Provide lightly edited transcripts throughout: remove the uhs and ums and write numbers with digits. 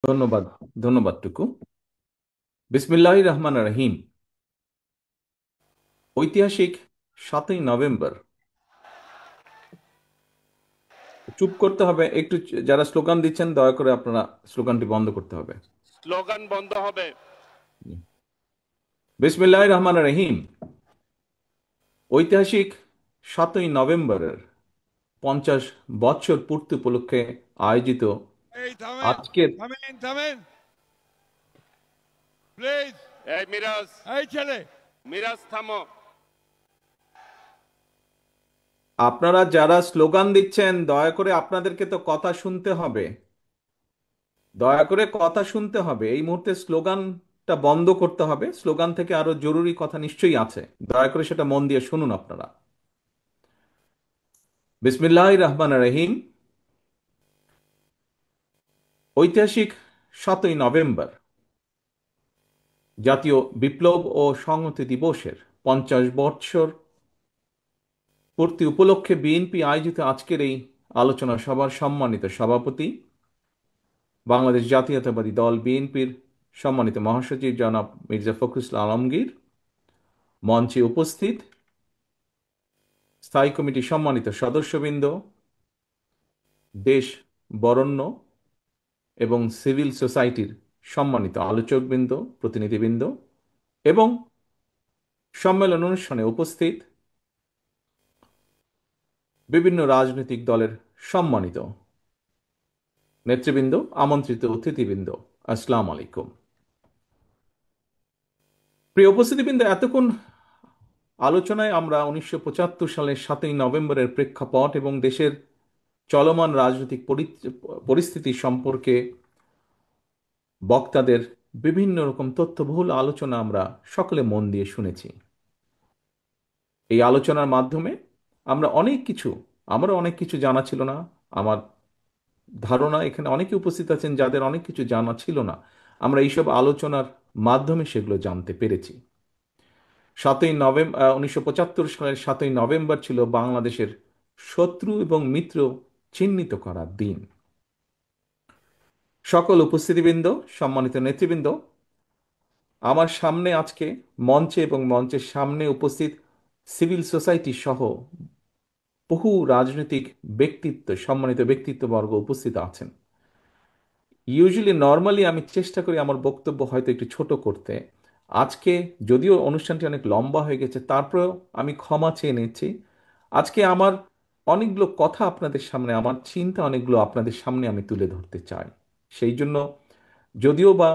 ধন্যবাদ। ধন্যবাদ টুকু। বিসমিল্লাহির রহমান রহিম। ঐতিহাসিক 7ই নভেম্বর। চুপ করতে হবে একটু। যারা স্লোগান দিচ্ছেন দয়া করে আপনারা স্লোগানটি বন্ধ করতে হবে। স্লোগান বন্ধ হবে। বিসমিল্লাহির রহমান রহিম। ঐতিহাসিক 7ই নভেম্বরের 50 বছর পূর্তি উপলক্ষে আয়োজিত এই থামেন, আজকের থামেন, থামেন, প্লিজ। এই মিরাজ, এই ছেলে, মিরাজ থামো। আপনারা যারা স্লোগান দিচ্ছেন দয়া করে আপনাদেরকে তো কথা শুনতে হবে। দয়া করে কথা শুনতে হবে। এই মুহূর্তে স্লোগানটা বন্ধ করতে হবে। স্লোগান থেকে আরো জরুরি কথা নিশ্চয়ই আছে, দয়া করে সেটা মন দিয়ে শুনুন আপনারা। বিসমিল্লাহির রহমান রহিম। ঐতিহাসিক 7ই নভেম্বর জাতীয় বিপ্লব ও সংহতি দিবসের 50 বছর পূর্তি উপলক্ষে বিএনপি আয়োজিত আজকের এই আলোচনা সভার সম্মানিত সভাপতি, বাংলাদেশ জাতীয়তাবাদী দল বিএনপির সম্মানিত মহাসচিব জনাব মির্জা ফখরুল ইসলাম আলমগীর, মঞ্চে উপস্থিত স্থায়ী কমিটির সম্মানিত সদস্যবৃন্দ, দেশ বরেণ্য এবং সিভিল সোসাইটির সম্মানিত আলোচকবৃন্দ, প্রতিনিধিবৃন্দ এবং সম্মেলন অনুষ্ঠানে উপস্থিত বিভিন্ন রাজনৈতিক দলের সম্মানিত নেতৃবৃন্দ, আমন্ত্রিত অতিথিবৃন্দ, আসসালামু আলাইকুম। প্রিয় উপস্থিতিবৃন্দ, এতক্ষণ আলোচনায় আমরা 1975 সালের 7ই নভেম্বরের প্রেক্ষাপট এবং দেশের চলমান রাজনৈতিক পরিস্থিতি সম্পর্কে বক্তাদের বিভিন্ন রকম তথ্যবহুল আলোচনা আমরা সকলে মন দিয়ে শুনেছি। এই আলোচনার মাধ্যমে আমরা আমারও অনেক কিছু জানা ছিল না। আমার ধারণা এখানে অনেকে উপস্থিত আছেন যাদের অনেক কিছু জানা ছিল না। আমরা এইসব আলোচনার মাধ্যমে সেগুলো জানতে পেরেছি। 1975 সালের 7ই নভেম্বর ছিল বাংলাদেশের শত্রু এবং মিত্র চিহ্নিত করার দিন। সকল উপস্থিতিবৃন্দ, সম্মানিত নেতৃবৃন্দ, আমার সামনে আজকে মঞ্চে এবং মঞ্চের সামনে উপস্থিত সিভিল সোসাইটি সহ বহু রাজনৈতিক ব্যক্তিত্ব, সম্মানিত ব্যক্তিত্ববর্গ উপস্থিত আছেন। নর্মালি আমি চেষ্টা করি আমার বক্তব্য হয়তো একটু ছোট করতে। আজকে যদিও অনুষ্ঠানটি অনেক লম্বা হয়ে গেছে, তারপরেও আমি ক্ষমা চেয়ে নিচ্ছি। আজকে আমার অনেকগুলো কথা আপনাদের সামনে, আমার চিন্তা অনেকগুলো আপনাদের সামনে আমি তুলে ধরতে চাই। সেই জন্য যদিও বা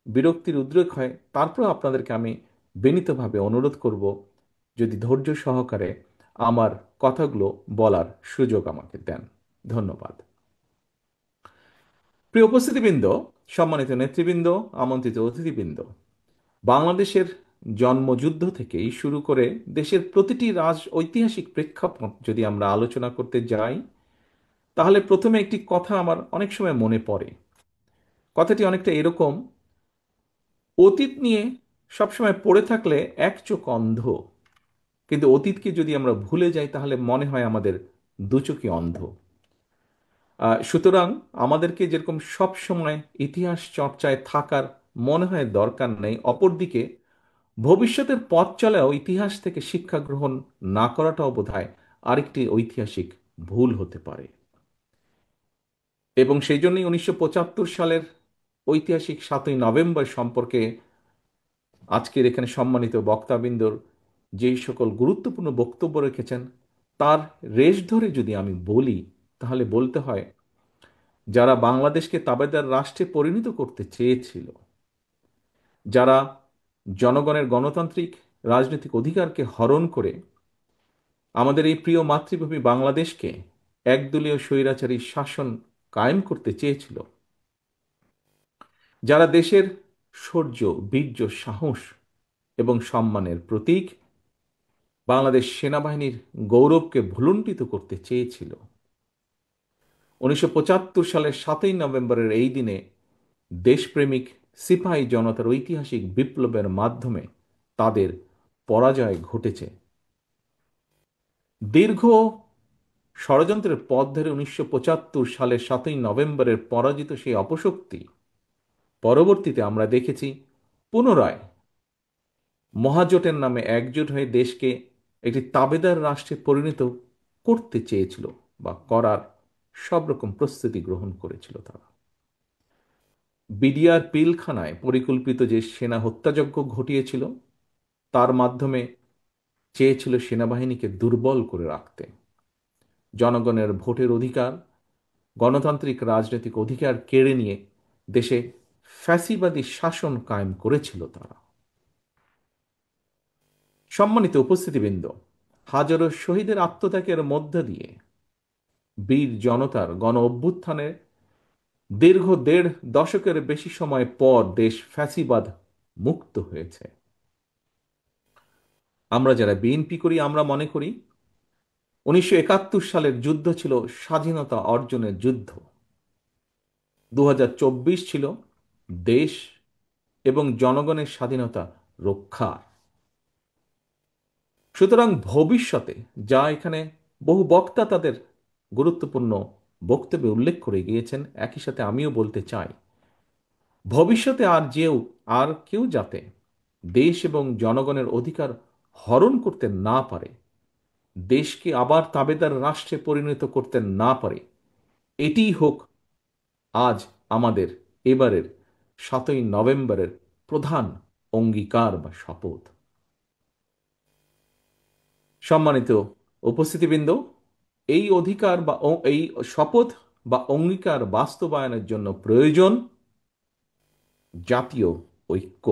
বিরক্তির উদ্রেক হয়, তারপরেও আপনাদেরকে আমি বিনীতভাবে অনুরোধ করব যদি ধৈর্য সহকারে আমার কথাগুলো বলার সুযোগ আমাকে দেন। ধন্যবাদ। প্রিয় উপস্থিতিবৃন্দ, সম্মানিত নেতৃবৃন্দ, আমন্ত্রিত অতিথিবৃন্দ, বাংলাদেশের জন্মযুদ্ধ থেকেই শুরু করে দেশের প্রতিটি ঐতিহাসিক প্রেক্ষাপট যদি আমরা আলোচনা করতে যাই, তাহলে প্রথমে একটি কথা আমার অনেক সময় মনে পড়ে। কথাটি অনেকটা এরকম: অতীত নিয়ে সবসময় পড়ে থাকলে এক চোখ অন্ধ, কিন্তু অতীতকে যদি আমরা ভুলে যাই তাহলে মনে হয় আমাদের দু চোখই অন্ধ। সুতরাং আমাদেরকে যেরকম সব সময় ইতিহাস চর্চায় থাকার মনে হয় দরকার নেই, অপরদিকে ভবিষ্যতের পথ চলাও ইতিহাস থেকে শিক্ষা গ্রহণ না করাটাও বোধহয় আরেকটি ঐতিহাসিক ভুল হতে পারে। এবং সেই জন্যই 1975 সালের ঐতিহাসিক 7ই নভেম্বর সম্পর্কে আজকের এখানে সম্মানিত বক্তাবৃন্দর যেই সকল গুরুত্বপূর্ণ বক্তব্য রেখেছেন, তার রেশ ধরে যদি আমি বলি তাহলে বলতে হয়, যারা বাংলাদেশকে তাবেদার রাষ্ট্রে পরিণত করতে চেয়েছিল, যারা জনগণের গণতান্ত্রিক রাজনৈতিক অধিকারকে হরণ করে আমাদের এই প্রিয় মাতৃভূমি বাংলাদেশকে একদলীয় স্বৈরাচারী শাসন কায়েম করতে চেয়েছিল, যারা দেশের শৌর্য, বীর্য, সাহস এবং সম্মানের প্রতীক বাংলাদেশ সেনাবাহিনীর গৌরবকে ভুলুণ্ঠিত করতে চেয়েছিল, 1975 সালের 7ই নভেম্বরের এই দিনে দেশপ্রেমিক সিপাহী জনতার ঐতিহাসিক বিপ্লবের মাধ্যমে তাদের পরাজয় ঘটেছে। দীর্ঘ ষড়যন্ত্রের পথ ধরে 1975 সালের 7ই নভেম্বরের পরাজিত সেই অপশক্তি পরবর্তীতে আমরা দেখেছি পুনরায় মহাজোটের নামে একজোট হয়ে দেশকে একটি তাবেদার রাষ্ট্রে পরিণত করতে চেয়েছিল বা করার সব রকম প্রস্তুতি গ্রহণ করেছিল তারা। বিডিআর পিলখানায় পরিকল্পিত যে সেনা হত্যাযজ্ঞ ঘটিয়েছিল, তার মাধ্যমে চেয়েছিল সেনাবাহিনীকে দুর্বল করে রাখতে, জনগণের ভোটের অধিকার, গণতান্ত্রিক রাজনৈতিক অধিকার কেড়ে নিয়ে দেশে ফ্যাসিবাদী শাসন কায়েম করেছিল তারা। সম্মানিত উপস্থিতিবৃন্দ, হাজারো শহীদের আত্মত্যাগের মধ্য দিয়ে বীর জনতার গণ অভ্যুত্থানে দীর্ঘ দেড় দশকের বেশি সময় পর দেশ ফ্যাসিবাদ মুক্ত হয়েছে। আমরা যারা বিএনপি করি, আমরা মনে করি 1971 সালের যুদ্ধ ছিল স্বাধীনতা অর্জনের যুদ্ধ। 2024 ছিল দেশ এবং জনগণের স্বাধীনতা রক্ষার। সুতরাং ভবিষ্যতে, যা এখানে বহু বক্তা তাদের গুরুত্বপূর্ণ বক্তব্যে উল্লেখ করে গিয়েছেন, একই সাথে আমিও বলতে চাই, ভবিষ্যতে আর কেউ যাতে দেশ এবং জনগণের অধিকার হরণ করতে না পারে, দেশকে আবার তাবেদার রাষ্ট্রে পরিণত করতে না পারে, এটিই হোক আজ আমাদের এবারের 7ই নভেম্বরের প্রধান অঙ্গীকার বা শপথ। সম্মানিত উপস্থিতিবৃন্দ, এই অধিকার বা এই শপথ বা অঙ্গীকার বাস্তবায়নের জন্য প্রয়োজন জাতীয় ঐক্য।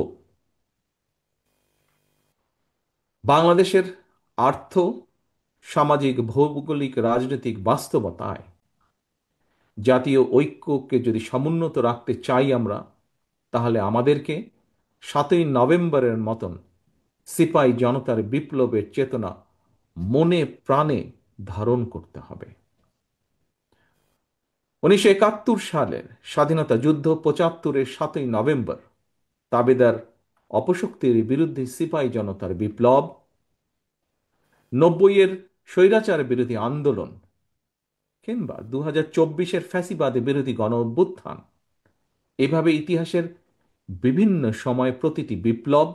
বাংলাদেশের আর্থ সামাজিক ভৌগোলিক রাজনৈতিক বাস্তবতায় জাতীয় ঐক্যকে যদি সমুন্নত রাখতে চাই আমরা, তাহলে আমাদেরকে 7ই নভেম্বরের মতন সিপাহী জনতার বিপ্লবের চেতনা মনে প্রাণে ধারণ করতে হবে। 1971 সালের স্বাধীনতা যুদ্ধ, 75-এর 7ই নভেম্বর তাবেদার অপশক্তির বিরুদ্ধে সিপাহী জনতার বিপ্লব, 90-এর স্বৈরাচার বিরোধী আন্দোলন, কিংবা 2024-এর ফ্যাসিবাদ বিরোধী গণ অভ্যুত্থান, এভাবে ইতিহাসের বিভিন্ন সময় প্রতিটি বিপ্লব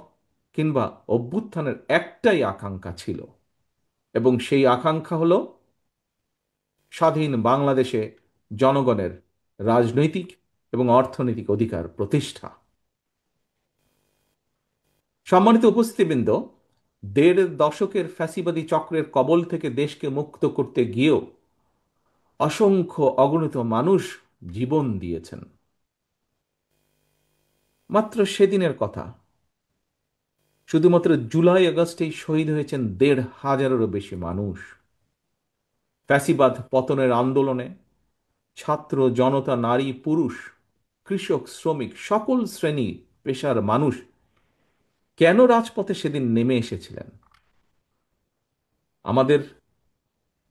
কিংবা অভ্যুত্থানের একটাই আকাঙ্ক্ষা ছিল, এবং সেই আকাঙ্ক্ষা হল স্বাধীন বাংলাদেশে জনগণের রাজনৈতিক এবং অর্থনৈতিক অধিকার প্রতিষ্ঠা। সম্মানিত উপস্থিতিবৃন্দ, দেড় দশকের ফ্যাসিবাদী চক্রের কবল থেকে দেশকে মুক্ত করতে গিয়েও অসংখ্য অগণিত মানুষ জীবন দিয়েছেন। মাত্র সেদিনের কথা, শুধুমাত্র জুলাই আগস্টেই শহীদ হয়েছেন 1,500-এরও বেশি মানুষ। ফ্যাসিবাদ পতনের আন্দোলনে ছাত্র জনতা, নারী পুরুষ, কৃষক শ্রমিক, সকল শ্রেণী পেশার মানুষ কেন রাজপথে সেদিন নেমে এসেছিলেন? আমাদের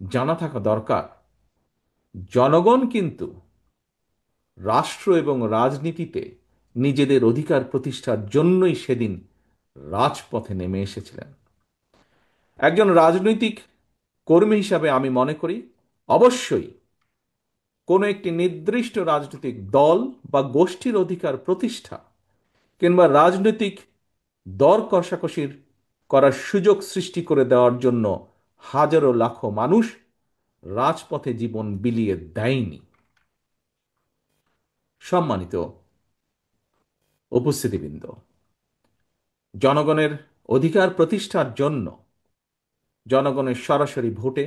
জানা থাকা দরকার, জনগণ কিন্তু রাষ্ট্র এবং রাজনীতিতে নিজেদের অধিকার প্রতিষ্ঠার জন্যই সেদিন রাজপথে নেমে এসেছিলেন। একজন রাজনৈতিক কর্মী হিসাবে আমি মনে করি, অবশ্যই কোনো একটি নির্দিষ্ট রাজনৈতিক দল বা গোষ্ঠীর অধিকার প্রতিষ্ঠা কিংবা রাজনৈতিক দর কষাকষির করার সুযোগ সৃষ্টি করে দেওয়ার জন্য হাজারো লাখো মানুষ রাজপথে জীবন বিলিয়ে দেয়নি। সম্মানিত উপস্থিতিবৃন্দ, জনগণের অধিকার প্রতিষ্ঠার জন্য জনগণের সরাসরি ভোটে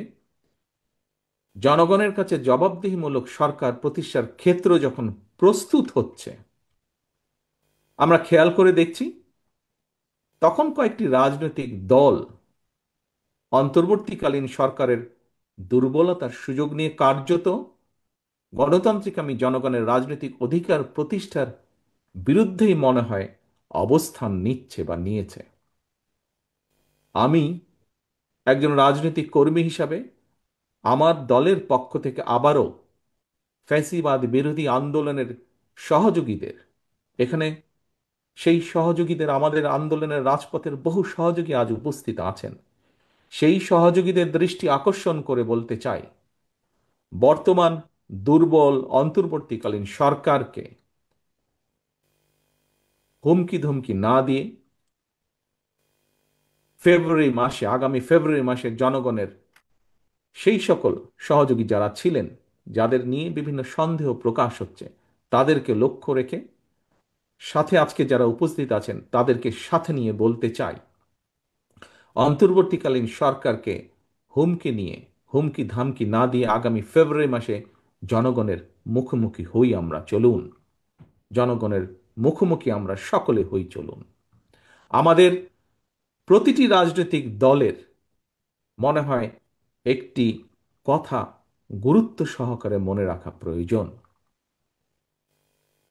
জনগণের কাছে জবাবদিহিমূলক সরকার প্রতিষ্ঠার ক্ষেত্র যখন প্রস্তুত হচ্ছে, আমরা খেয়াল করে দেখছি তখন কয়েকটি রাজনৈতিক দল অন্তর্বর্তীকালীন সরকারের দুর্বলতার সুযোগ নিয়ে কার্যত গণতান্ত্রিক জনগণের রাজনৈতিক অধিকার প্রতিষ্ঠার বিরুদ্ধেই মনে হয় অবস্থান নিচ্ছে বা নিয়েছে। আমি একজন রাজনৈতিক কর্মী হিসাবে আমার দলের পক্ষ থেকে আবারও ফ্যাসিবাদ বিরোধী আন্দোলনের সহযোগীদের, এখানে সেই সহযোগীদের, আমাদের আন্দোলনের রাজপথের বহু সহযোগী আজ উপস্থিত আছেন, সেই সহযোগীদের দৃষ্টি আকর্ষণ করে বলতে চাই, বর্তমান দুর্বল অন্তর্বর্তীকালীন সরকারকে হুমকি ধমকি না দিয়ে আগামী ফেব্রুয়ারি মাসে জনগণের সেই সকল সহযোগী যারা ছিলেন, যাদের নিয়ে বিভিন্ন সন্দেহ প্রকাশ হচ্ছে, তাদেরকে লক্ষ্য রেখে সাথে আজকে যারা উপস্থিত আছেন তাদেরকে সাথে নিয়ে বলতে চাই, অন্তর্বর্তীকালীন সরকারকে হুমকি ধামকি না দিয়ে আগামী ফেব্রুয়ারি মাসে জনগণের মুখোমুখি হই আমরা, চলুন। জনগণের মুখোমুখি আমরা সকলে হই, চলুন। আমাদের প্রতিটি রাজনৈতিক দলের মনে হয় একটি কথা গুরুত্ব সহকারে মনে রাখা প্রয়োজন।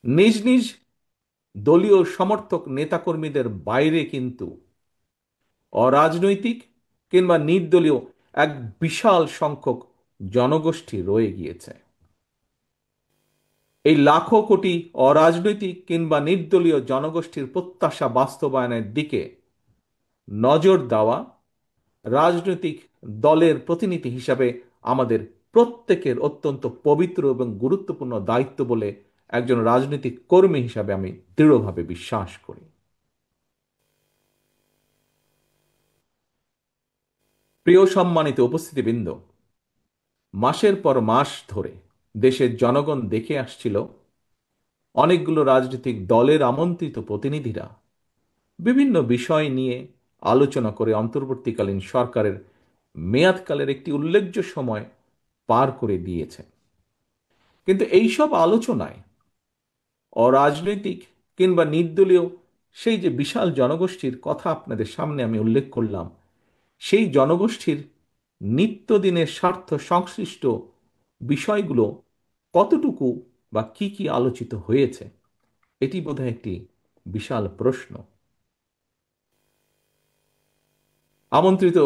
নিজ নিজ দলীয় সমর্থক নেতাকর্মীদের বাইরে কিন্তু অরাজনৈতিক কিংবা নির্দলীয় এক বিশাল সংখ্যক জনগোষ্ঠী রয়ে গিয়েছে। এই লাখো কোটি অরাজনৈতিক কিংবা নির্দলীয় জনগোষ্ঠীর প্রত্যাশা বাস্তবায়নের দিকে নজর দেওয়া রাজনৈতিক দলের প্রতিনিধি হিসাবে আমাদের প্রত্যেকের অত্যন্ত পবিত্র এবং গুরুত্বপূর্ণ দায়িত্ব বলে একজন রাজনৈতিক কর্মী হিসাবে আমি দৃঢ়ভাবে বিশ্বাস করি। প্রিয় সম্মানিত উপস্থিতিবৃন্দ, মাসের পর মাস ধরে দেশের জনগণ দেখে আসছিল অনেকগুলো রাজনৈতিক দলের আমন্ত্রিত প্রতিনিধিরা বিভিন্ন বিষয় নিয়ে আলোচনা করে অন্তর্বর্তীকালীন সরকারের মেয়াদকালের একটি উল্লেখ্য সময় পার করে দিয়েছে। কিন্তু এইসব আলোচনায় অরাজনৈতিক কিংবা নির্দলীয় সেই যে বিশাল জনগোষ্ঠীর কথা আপনাদের সামনে আমি উল্লেখ করলাম, সেই জনগোষ্ঠীর নিত্যদিনের স্বার্থ সংশ্লিষ্ট বিষয়গুলো কতটুকু বা কি কি আলোচিত হয়েছে, এটি বোধহয় একটি বিশাল প্রশ্ন। আমন্ত্রিত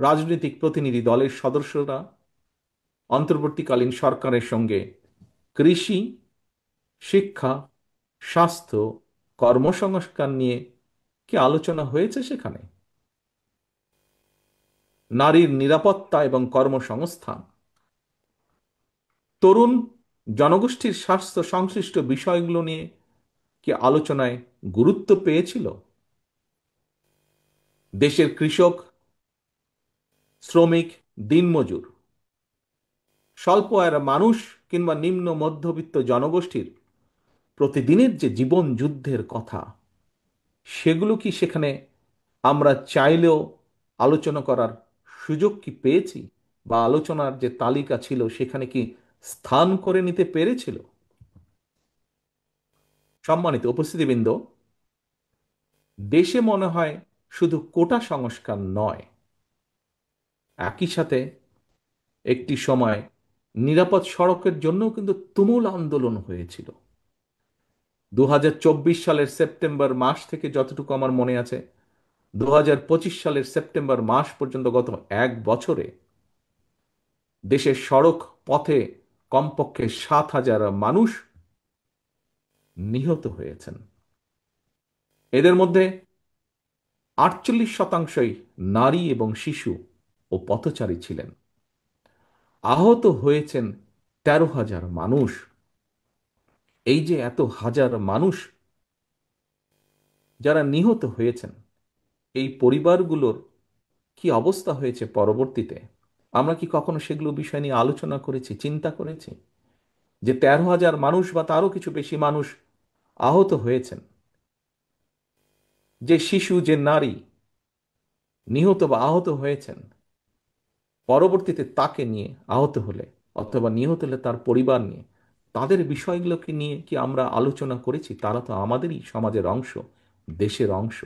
রাজনৈতিক প্রতিনিধি দলের সদস্যরা অন্তর্বর্তীকালীন সরকারের সঙ্গে কৃষি, শিক্ষা, স্বাস্থ্য, কর্মসংস্থান নিয়ে কি আলোচনা হয়েছে? সেখানে নারীর নিরাপত্তা এবং কর্মসংস্থান, তরুণ জনগোষ্ঠীর স্বাস্থ্য সংশ্লিষ্ট বিষয়গুলো নিয়ে কি আলোচনায় গুরুত্ব পেয়েছিল? দেশের কৃষক, শ্রমিক, দিনমজুর, স্বল্প আয়ের মানুষ কিংবা নিম্ন মধ্যবিত্ত জনগোষ্ঠীর প্রতিদিনের যে জীবন যুদ্ধের কথা, সেগুলো কি সেখানে আমরা চাইলেও আলোচনা করার সুযোগ কি পেয়েছি? বা আলোচনার যে তালিকা ছিল সেখানে কি স্থান করে নিতে পেরেছিল? সম্মানিত উপস্থিতিবৃন্দ, দেশে মনে হয় শুধু কোটা সংস্কার নয়, একই সাথে একটি সময় নিরাপদ সড়কের জন্যও কিন্তু তুমুল আন্দোলন হয়েছিল। 2024 সালের সেপ্টেম্বর মাস থেকে যতটুকু আমার মনে আছে, 2025 সালের সেপ্টেম্বর মাস পর্যন্ত গত এক বছরে দেশের সড়ক পথে কমপক্ষে 7,000 মানুষ নিহত হয়েছেন। এদের মধ্যে 48% নারী এবং শিশু ও পথচারী ছিলেন। আহত হয়েছেন 13,000 মানুষ। এই যে এত হাজার মানুষ যারা নিহত হয়েছেন, এই পরিবারগুলোর কি অবস্থা হয়েছে পরবর্তীতে, আমরা কি কখনো সেগুলো বিষয় নিয়ে আলোচনা করেছি, চিন্তা করেছি? যে 13,000 মানুষ বা তারও কিছু বেশি মানুষ আহত হয়েছেন, যে শিশু, যে নারী নিহত বা আহত হয়েছেন, পরবর্তীতে তাকে নিয়ে আহত হলে অথবা নিহত হলে তার পরিবার নিয়ে, তাদের বিষয়গুলোকে নিয়ে কি আমরা আলোচনা করেছি? তারা তো আমাদেরই সমাজের অংশ, দেশের অংশ।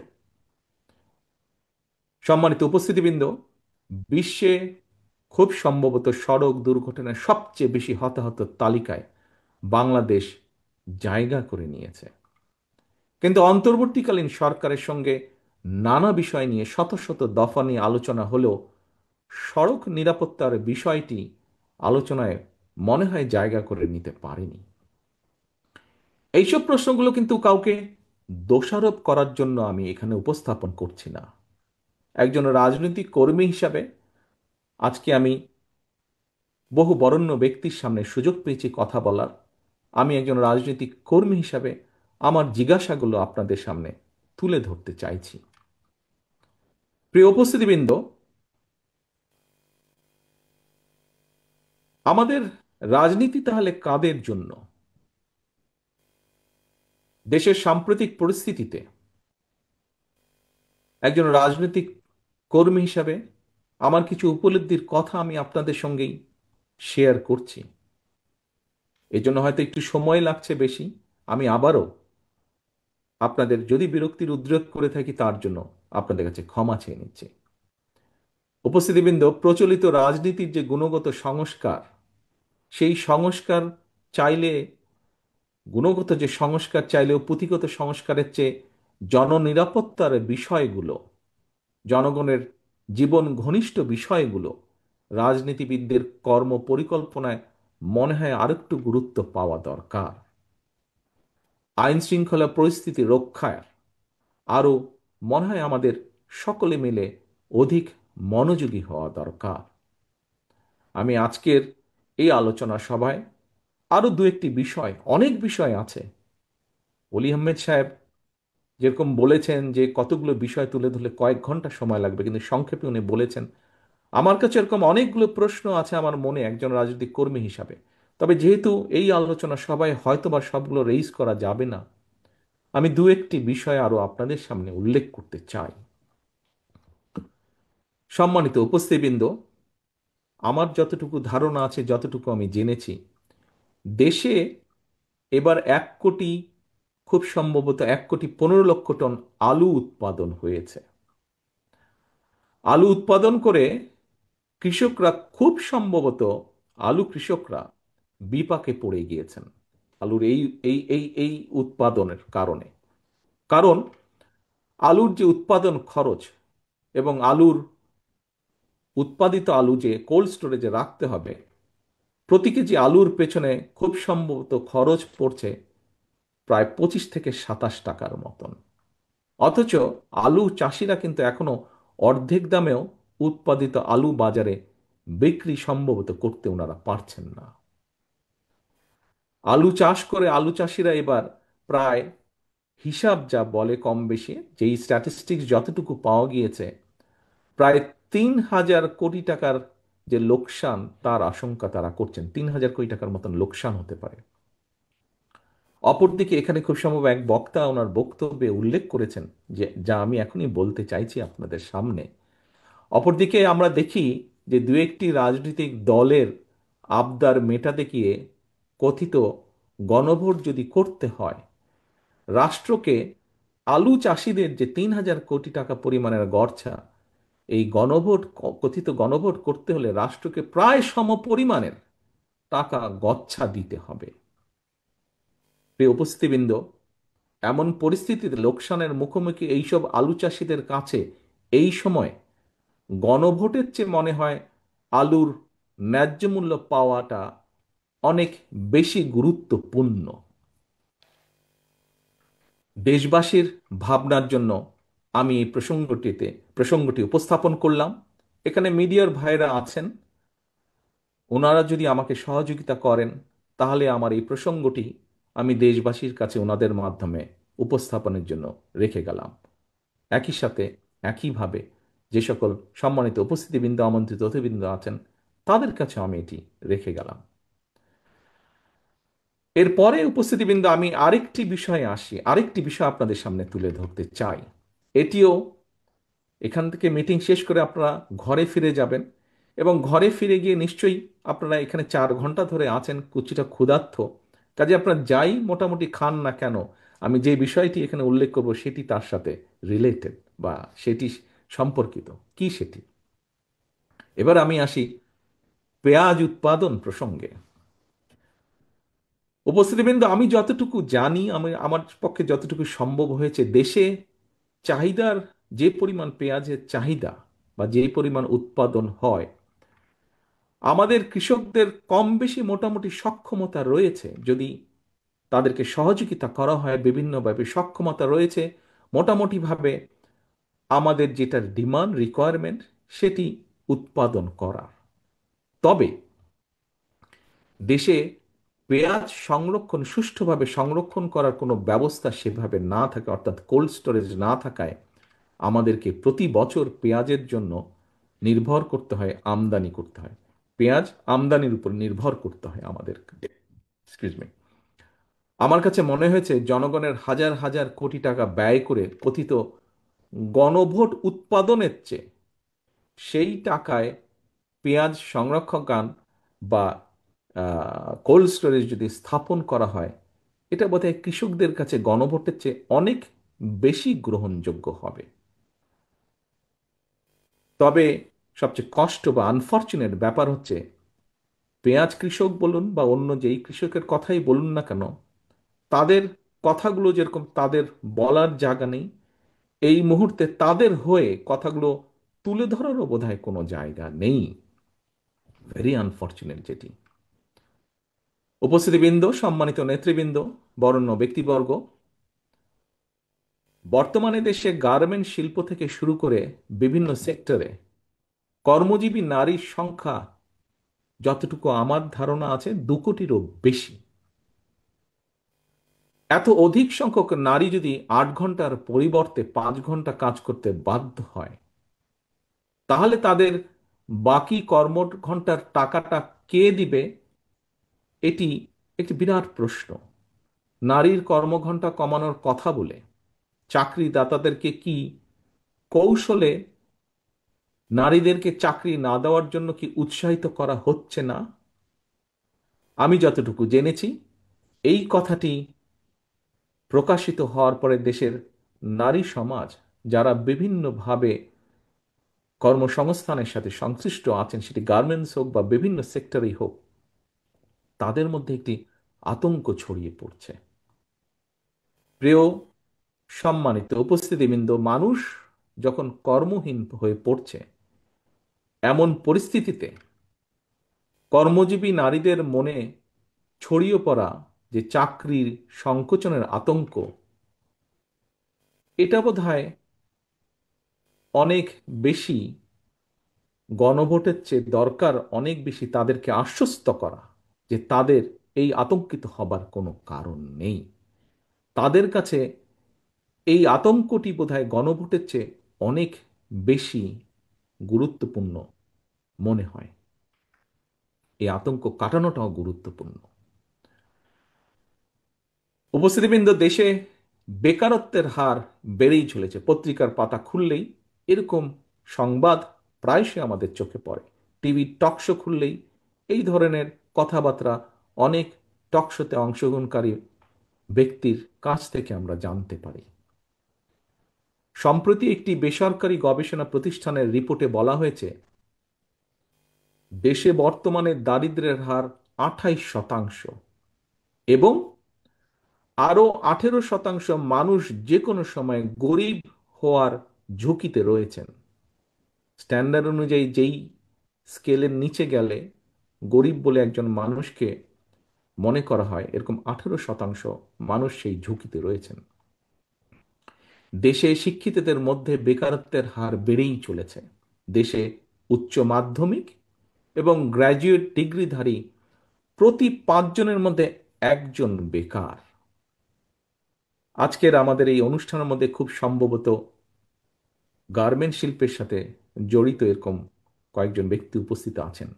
সম্মানিত উপস্থিতিবৃন্দ, বিশ্বে খুব সম্ভবত সড়ক দুর্ঘটনায় সবচেয়ে বেশি হতাহতের তালিকায় বাংলাদেশ জায়গা করে নিয়েছে। কিন্তু অন্তর্বর্তীকালীন সরকারের সঙ্গে নানা বিষয় নিয়ে শত শত দফা নিয়ে আলোচনা হলেও সড়ক নিরাপত্তার বিষয়টি আলোচনায় মনে হয় জায়গা করে নিতে পারেনি। এইসব প্রশ্নগুলো কিন্তু কাউকে দোষারোপ করার জন্য আমি এখানে উপস্থাপন করছি না। একজন রাজনৈতিক কর্মী হিসাবে আজকে আমি বহু বরেণ্য ব্যক্তির সামনে সুযোগ পেয়েছি কথা বলার। আমি একজন রাজনৈতিক কর্মী হিসাবে আমার জিজ্ঞাসাগুলো আপনাদের সামনে তুলে ধরতে চাইছি। প্রিয় উপস্থিতিবৃন্দ, আমাদের রাজনীতি তাহলে কাদের জন্য? দেশের সাম্প্রতিক পরিস্থিতিতে একজন রাজনৈতিক কর্মী হিসাবে আমার কিছু উপলব্ধির কথা আমি আপনাদের সঙ্গেই শেয়ার করছি। এজন্য হয়তো একটু সময় লাগছে বেশি। আমি আবারও আপনাদের যদি বিরক্তির উদ্রেক করে থাকি তার জন্য আপনাদের কাছে ক্ষমা চেয়ে নিচ্ছি। উপস্থিতিবৃন্দ, প্রচলিত রাজনীতির যে গুণগত সংস্কার, সেই সংস্কার চাইলে, গুণগত যে সংস্কার চাইলেও পুঁথিগত সংস্কারের চেয়ে জননিরাপত্তার বিষয়গুলো, জনগণের জীবন ঘনিষ্ঠ বিষয়গুলো রাজনীতিবিদদের কর্ম পরিকল্পনায় মনে হয় আরেকটু গুরুত্ব পাওয়া দরকার। আইন শৃঙ্খলা পরিস্থিতি রক্ষায় আরও মনে হয় আমাদের সকলে মিলে অধিক মনোযোগী হওয়া দরকার। আমি আজকের এই আলোচনা সভায় আরও দু একটি বিষয়, অনেক বিষয় আছে। অলি আহমেদ সাহেব যেরকম বলেছেন যে কতগুলো বিষয় তুলে ধরলে কয়েক ঘন্টা সময় লাগবে, কিন্তু সংক্ষেপে উনি বলেছেন। আমার কাছে এরকম অনেকগুলো প্রশ্ন আছে আমার মনে একজন রাজনৈতিক কর্মী হিসাবে। তবে যেহেতু এই আলোচনা সভায় হয়তোবা সবগুলো রেইজ করা যাবে না, আমি দু একটি বিষয় আরো আপনাদের সামনে উল্লেখ করতে চাই। সম্মানিত উপস্থিতিবৃন্দ, আমার যতটুকু ধারণা আছে, যতটুকু আমি জেনেছি, দেশে এবার 1 কোটি, খুব সম্ভবত 1,15,00,000 টন আলু উৎপাদন হয়েছে। আলু উৎপাদন করে কৃষকরা খুব সম্ভবত, আলু কৃষকরা বিপাকে পড়ে গিয়েছেন আলুর এই এই এই এই উৎপাদনের কারণে। কারণ আলুর যে উৎপাদন খরচ এবং আলুর উৎপাদিত আলু যে কোল্ড স্টোরেজে রাখতে হবে, প্রতি কেজি আলুর পেছনে খুব সম্ভবত খরচ পড়ছে প্রায় 25 থেকে 27 টাকার মতন। অথচ আলু চাষিরা কিন্তু এখনো অর্ধেক দামেও উৎপাদিত আলু বাজারে বিক্রি সম্ভবত করতে ওনারা পারছেন না। আলু চাষ করে আলু চাষিরা এবার প্রায়, হিসাব যা বলে কম বেশি, যেই স্ট্যাটিস্টিক্স যতটুকু পাওয়া গিয়েছে, প্রায় 3,000 কোটি টাকার যে লোকসান তার আশঙ্কা তারা করছেন। 3,000 কোটি টাকার মতন লোকসান হতে পারে। অপরদিকে এখানে খুব সম্ভব এক বক্তা ওনার বক্তব্যে উল্লেখ করেছেন যে, যা আমি এখনই বলতে চাইছি আপনাদের সামনে। অপরদিকে আমরা দেখি যে দু একটি রাজনৈতিক দলের আবদার মেটাতে গিয়ে কথিত গণভোট যদি করতে হয়, রাষ্ট্রকে আলু চাষিদের যে 3,000 কোটি টাকা পরিমাণের গড়ছা, এই গণভোট, কথিত গণভোট করতে হলে রাষ্ট্রকে প্রায় সমপরিমাণের টাকা গচ্ছা দিতে হবে। প্রিয় উপস্থিতিবৃন্দ, এমন পরিস্থিতিতে লোকসানের মুখোমুখি এইসব আলু চাষিদের কাছে এই সময় গণভোটের চেয়ে মনে হয় আলুর ন্যায্য মূল্য পাওয়াটা অনেক বেশি গুরুত্বপূর্ণ। দেশবাসীর ভাবনার জন্য আমি এই প্রসঙ্গটি উপস্থাপন করলাম। এখানে মিডিয়ার ভাইরা আছেন, ওনারা যদি আমাকে সহযোগিতা করেন তাহলে আমার এই প্রসঙ্গটি আমি দেশবাসীর কাছে ওনাদের মাধ্যমে উপস্থাপনের জন্য রেখে গেলাম। একই সাথে, একইভাবে যে সকল সম্মানিত উপস্থিতিবৃন্দ, আমন্ত্রিত অতিথিবৃন্দ আছেন, তাদের কাছে আমি এটি রেখে গেলাম। এরপরে উপস্থিতিবৃন্দ, আমি আরেকটি বিষয়ে আসি, আরেকটি বিষয় আপনাদের সামনে তুলে ধরতে চাই। এটিও, এখান থেকে মিটিং শেষ করে আপনারা ঘরে ফিরে যাবেন এবং ঘরে ফিরে গিয়ে নিশ্চয়ই আপনারা এখানে 4 ঘন্টা ধরে আছেন, কিছুটা ক্ষুধার্ত, কাজে আপনারা যাই মোটামুটি খান না কেন, আমি যে বিষয়টি এখানে উল্লেখ করব সেটি তার সাথে রিলেটেড বা সেটি সম্পর্কিত। কি সেটি? এবার আমি আসি পেঁয়াজ উৎপাদন প্রসঙ্গে। উপস্থিতিবৃন্দ, আমি যতটুকু জানি, আমি আমার পক্ষে যতটুকু সম্ভব হয়েছে, দেশে চাহিদার, যে পরিমাণ পেঁয়াজের চাহিদা বা যে পরিমাণ উৎপাদন হয়, আমাদের কৃষকদের কম বেশি মোটামুটি সক্ষমতা রয়েছে, যদি তাদেরকে সহযোগিতা করা হয় বিভিন্নভাবে, সক্ষমতা রয়েছে মোটামুটিভাবে আমাদের যেটা ডিমান্ড, রিকোয়ারমেন্ট, সেটি উৎপাদন করার। তবে দেশে পেঁয়াজ সংরক্ষণ সুষ্ঠুভাবে সংরক্ষণ করার কোনো ব্যবস্থা সেভাবে না থাকে, অর্থাৎ কোল্ড স্টোরেজ না থাকায় আমাদেরকে প্রতি বছর পেঁয়াজের জন্য নির্ভর করতে হয়, আমদানি করতে হয়। পেঁয়াজ আমদানির উপর নির্ভর করতে হয় আমাদের। Excuse me. আমার কাছে মনে হয়েছে জনগণের হাজার হাজার কোটি টাকা ব্যয় করে কথিত গণভোট উৎপাদনের চেয়ে সেই টাকায় পেঁয়াজ সংরক্ষণাগার বা কোল্ড স্টোরেজ যদি স্থাপন করা হয়, এটা বোধহয় কৃষকদের কাছে গণভোটের চেয়ে অনেক বেশি গ্রহণযোগ্য হবে। তবে সবচেয়ে কষ্ট বা আনফর্চুনেট ব্যাপার হচ্ছে, পেঁয়াজ কৃষক বলুন বা অন্য যেই কৃষকের কথাই বলুন না কেন, তাদের কথাগুলো যেরকম তাদের বলার জায়গা নেই, এই মুহূর্তে তাদের হয়ে কথাগুলো তুলে ধরারও বোধহয় কোনো জায়গা নেই। ভেরি আনফর্চুনেট যেটি। উপস্থিতিবৃন্দ, সম্মানিত নেতৃবৃন্দ, বরেণ্য ব্যক্তিবর্গ, বর্তমানে দেশে গার্মেন্ট শিল্প থেকে শুরু করে বিভিন্ন সেক্টরে কর্মজীবী নারীর সংখ্যা যতটুকু আমার ধারণা আছে 2 কোটিরও বেশি। এত অধিক সংখ্যক নারী যদি 8 ঘন্টার পরিবর্তে 5 ঘন্টা কাজ করতে বাধ্য হয়, তাহলে তাদের বাকি কর্মঘণ্টার টাকাটা কে দিবে? এটি একটি বিরাট প্রশ্ন। নারীর কর্মঘণ্টা কমানোর কথা বলে চাকরিদাতাদেরকে কি কৌশলে নারীদেরকে চাকরি না দেওয়ার জন্য কি উৎসাহিত করা হচ্ছে না? আমি যতটুকু জেনেছি, এই কথাটি প্রকাশিত হওয়ার পরে দেশের নারী সমাজ, যারা বিভিন্নভাবে কর্মসংস্থানের সাথে সংশ্লিষ্ট আছেন, সেটি গার্মেন্টস হোক বা বিভিন্ন সেক্টরেই হোক, তাদের মধ্যে একটি আতঙ্ক ছড়িয়ে পড়ছে। প্রিয় সম্মানিত উপস্থিতিবৃন্দ, মানুষ যখন কর্মহীন হয়ে পড়ছে, এমন পরিস্থিতিতে কর্মজীবী নারীদের মনে ছড়িয়ে পড়া যে চাকরির সংকোচনের আতঙ্ক, এটা বোধহয় অনেক বেশি গণভোটের চেয়ে দরকার, অনেক বেশি তাদেরকে আশ্বস্ত করা যে তাদের এই আতঙ্কিত হবার কোনো কারণ নেই। তাদের কাছে এই আতঙ্কটি বোধহয় গণভোটের চেয়ে অনেক বেশি গুরুত্বপূর্ণ মনে হয়। এই আতঙ্ক কাটানোটাও গুরুত্বপূর্ণ। উপস্থিতিবৃন্দ, দেশে বেকারত্বের হার বেড়েই চলেছে। পত্রিকার পাতা খুললেই এরকম সংবাদ প্রায়শই আমাদের চোখে পড়ে। টিভি টকশো খুললেই এই ধরনের কথাবার্তা অনেক টকশোতে অংশগ্রহণকারী ব্যক্তির কাছ থেকে আমরা জানতে পারি। সম্প্রতি একটি বেসরকারি গবেষণা প্রতিষ্ঠানের রিপোর্টে বলা হয়েছে, দেশে বর্তমানে দারিদ্র্যের হার 28% এবং আরও 18% মানুষ যে কোনো সময় গরিব হওয়ার ঝুঁকিতে রয়েছেন। স্ট্যান্ডার্ড অনুযায়ী যেই স্কেলের নিচে গেলে গরিব বলে একজন মানুষকে মনে করা হয়, এরকম 18% মানুষ সেই ঝুঁকিতে রয়েছেন। দেশে শিক্ষিতদের মধ্যে বেকারত্বের হার বেড়েই চলেছে। দেশে উচ্চ মাধ্যমিক এবং গ্র্যাজুয়েট ডিগ্রিধারী প্রতি 5 জনের মধ্যে একজন বেকার। আজকের আমাদের এই অনুষ্ঠানের মধ্যে খুব সম্ভবত গার্মেন্ট শিল্পের সাথে জড়িত এরকম কয়েকজন ব্যক্তি উপস্থিত আছেন।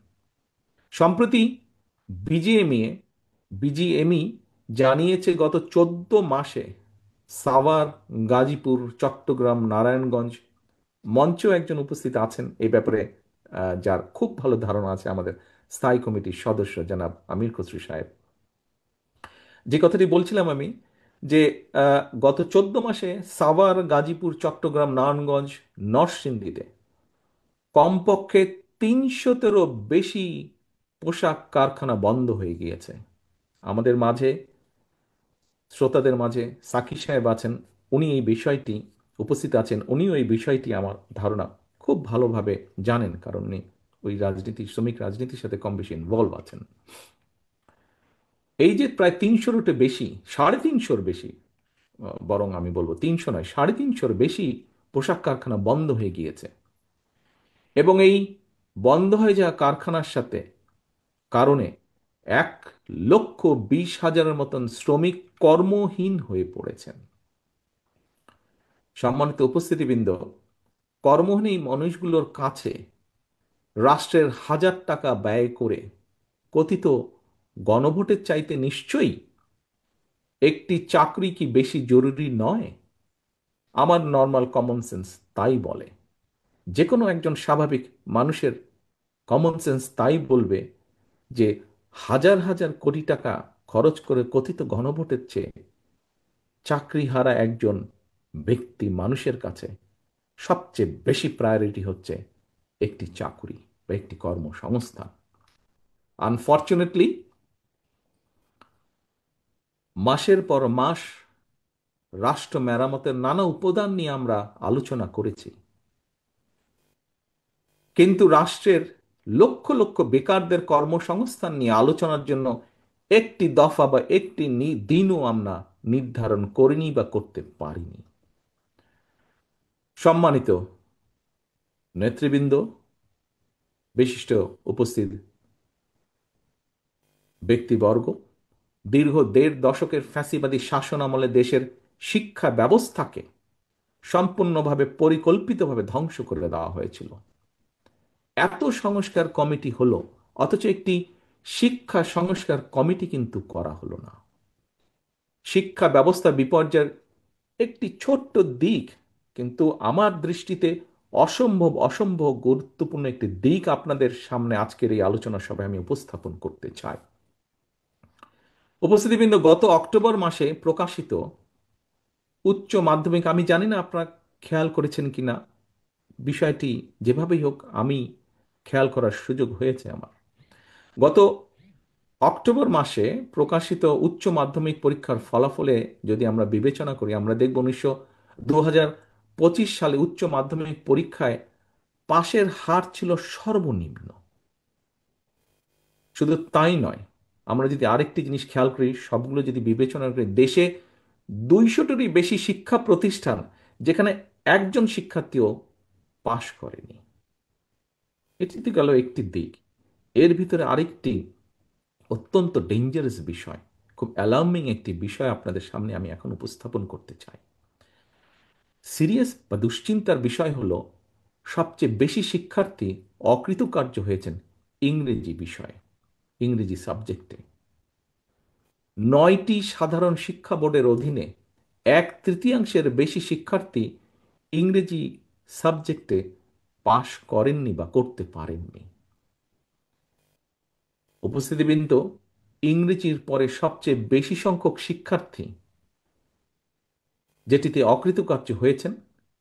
সম্প্রতি বিজিএমইএ বিজিএমই জানিয়েছে, গত 14 মাসে সাভার, গাজীপুর, চট্টগ্রাম, নারায়ণগঞ্জ, মঞ্চেও একজন উপস্থিত আছেন এই ব্যাপারে, যার খুব ভালো ধারণা আছে, আমাদের স্থায়ী কমিটির সদস্য জনাব আমির খসরু সাহেব। যে কথাটি বলছিলাম আমি, যে গত 14 মাসে সাভার, গাজীপুর, চট্টগ্রাম, নারায়ণগঞ্জ, নরসিংদীতে কমপক্ষে 300-তেরও বেশি পোশাক কারখানা বন্ধ হয়ে গিয়েছে। আমাদের মাঝে, শ্রোতাদের মাঝে সাকি সাহেব আছেন, উনি এই বিষয়টি উপস্থিত আছেন, উনিও এই বিষয়টি আমার ধারণা খুব ভালোভাবে জানেন, কারণ উনি ওই রাজনীতি, শ্রমিক রাজনীতির সাথে কম বেশি ইনভলভ আছেন। এই যে প্রায় 300-র বেশি, 350-র বেশি, বরং আমি বলবো 300 নয়, 350-র বেশি পোশাক কারখানা বন্ধ হয়ে গিয়েছে। এবং এই বন্ধ হয়ে যাওয়া কারখানার সাথে কারণে 1,20,000-এর মতন শ্রমিক কর্মহীন হয়ে পড়েছেন। সম্মানিত উপস্থিতিবৃন্দ, কর্মহীন এই মানুষগুলোর কাছে রাষ্ট্রের হাজার টাকা ব্যয় করে কথিত গণভোটের চাইতে নিশ্চয়ই একটি চাকরি কি বেশি জরুরি নয়? আমার নর্মাল কমন সেন্স তাই বলে। যে কোনো একজন স্বাভাবিক মানুষের কমন সেন্স তাই বলবে যে হাজার হাজার কোটি টাকা খরচ করে কথিত গণভোটের চেয়ে চাকরিহারা একজন ব্যক্তি মানুষের কাছে সবচেয়ে বেশি প্রায়োরিটি হচ্ছে একটি চাকরি বা একটি কর্মসংস্থান। আনফর্চুনেটলি মাসের পর মাস রাষ্ট্র মেরামতের নানা উপাদান নিয়ে আমরা আলোচনা করেছি, কিন্তু রাষ্ট্রের লক্ষ লক্ষ বেকারদের কর্মসংস্থান নিয়ে আলোচনার জন্য একটি দফা বা একটি দিনও আমরা নির্ধারণ করিনি বা করতে পারিনি। সম্মানিত নেতৃবৃন্দ, বিশিষ্ট উপস্থিত ব্যক্তিবর্গ, দীর্ঘ 1.5 দশকের ফ্যাসিবাদী শাসন আমলে দেশের শিক্ষা ব্যবস্থাকে সম্পূর্ণভাবে পরিকল্পিতভাবে ধ্বংস করে দেওয়া হয়েছিল। এত সংস্কার কমিটি হলো, অথচ একটি শিক্ষা সংস্কার কমিটি কিন্তু করা হলো না। শিক্ষা ব্যবস্থা বিপর্যয়ের একটি ছোট্ট দিক, কিন্তু আমার দৃষ্টিতে অসম্ভব অসম্ভব গুরুত্বপূর্ণ একটি দিক আপনাদের সামনে আজকের এই আলোচনা সভায় আমি উপস্থাপন করতে চাই। উপস্থিতিবৃন্দ, গত অক্টোবর মাসে প্রকাশিত উচ্চ মাধ্যমিক, আমি জানি না আপনারা খেয়াল করেছেন কিনা বিষয়টি, যেভাবেই হোক আমি খেয়াল করার সুযোগ হয়েছে আমার। গত অক্টোবর মাসে প্রকাশিত উচ্চ মাধ্যমিক পরীক্ষার ফলাফলে যদি আমরা বিবেচনা করি, আমরা দেখব 2025 সালে উচ্চ মাধ্যমিক পরীক্ষায় পাশের হার ছিল সর্বনিম্ন। শুধু তাই নয়, আমরা যদি আরেকটি জিনিস খেয়াল করি, সবগুলো যদি বিবেচনা করি, দেশে 200টিরই বেশি শিক্ষা প্রতিষ্ঠান যেখানে একজন শিক্ষার্থীও পাশ করেনি। এটি তো গেল একটি দিক। এর ভিতরে আরেকটি অত্যন্ত ডেঞ্জারাস বিষয়, খুব অ্যালার্মিং একটি বিষয় আপনাদের সামনে আমি এখন উপস্থাপন করতে চাই। সিরিয়াস বা দুশ্চিন্তার বিষয় হলো, সবচেয়ে বেশি শিক্ষার্থী অকৃতকার্য হয়েছেন ইংরেজি বিষয়ে, ইংরেজি সাবজেক্টে। 9টি সাধারণ শিক্ষা বোর্ডের অধীনে 1/3 বেশি শিক্ষার্থী ইংরেজি সাবজেক্টে পাশ করেননি বা করতে পারেননি। উপস্থিতিবৃন্দ, ইংরেজির পরে সবচেয়ে বেশি সংখ্যক শিক্ষার্থী যেটিতে অকৃতকার্য হয়েছেন